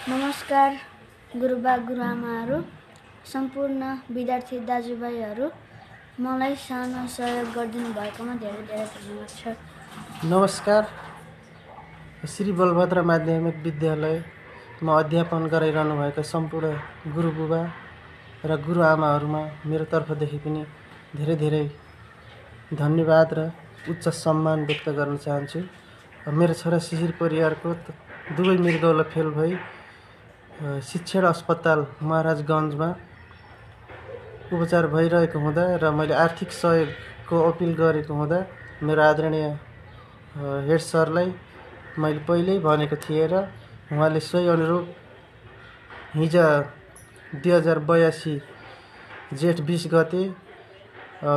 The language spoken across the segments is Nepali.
नमस्कार गुरुबा गुरुआमाहरू, सम्पूर्ण विद्यार्थी दाजुभाइहरू, मलाई सानो सहयोग गरिदिनु भएकोमा धेरै धेरै धन्यवाद छ। नमस्कार, श्री बलभद्र माध्यमिक विद्यालयमा अध्यापन गराइरहनु भएका सम्पूर्ण गुरुबुबा र गुरुआमाहरूमा मेरो तर्फदेखि पनि धेरै धेरै धन्यवाद र उच्च सम्मान व्यक्त गर्न चाहन्छु। मेरो छोरा शिशिर परियारको दुवै मृगौला फेल भई शिक्षण अस्पताल महाराजगञ्जमा उपचार भइरहेको हुँदा र मैले आर्थिक सहयोगको अपिल गरेको हुँदा मेरो आदरणीय हेड सरलाई मैले पहिल्यै भनेको थिएँ र उहाँले सोही अनुरूप हिजो 2082 जेठ 20 गते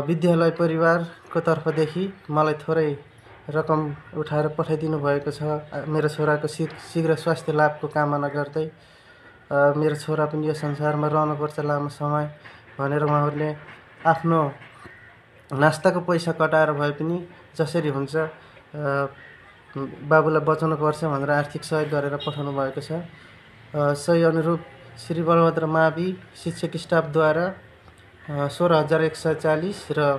विद्यालय परिवारको तर्फदेखि मलाई थोरै रकम उठाएर पठाइदिनु भएको छ। मेरो छोराको शीघ्र स्वास्थ्य लाभको कामना गर्दै मेरो छोरा पनि यो संसारमा रहनुपर्छ लामो समय भनेर उहाँहरूले आफ्नो नास्ताको पैसा कटाएर भए पनि जसरी हुन्छ बाबुलाई बचाउनुपर्छ भनेर आर्थिक सहयोग गरेर पठाउनु भएको छ। सोही अनुरूप श्री बलभद्र मावि शिक्षक स्टाफद्वारा 16,140 र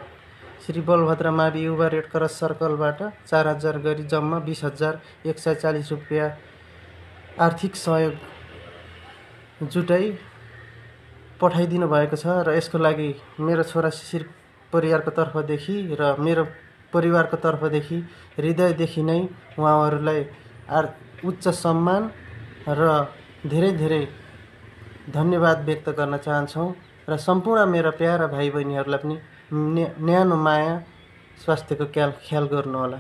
श्री बलभद्र मावि युवा रेड क्रस सर्कलबाट 4,000 गरी जम्मा 20,140 रुपियाँ आर्थिक सहयोग जुटाई पठाइदिनु भएको छ र यसको लागि मेरो छोरा शिशिर परिवारको तर्फदेखि र मेरो परिवारको तर्फदेखि हृदयदेखि नै उहाँहरूलाई उच्च सम्मान र धेरै धेरै धन्यवाद व्यक्त गर्न चाहन्छौँ र सम्पूर्ण मेरा प्यारा भाइ बहिनीहरूलाई पनि न्यानो माया स्वास्थ्यको ख्याल गर्नुहोला।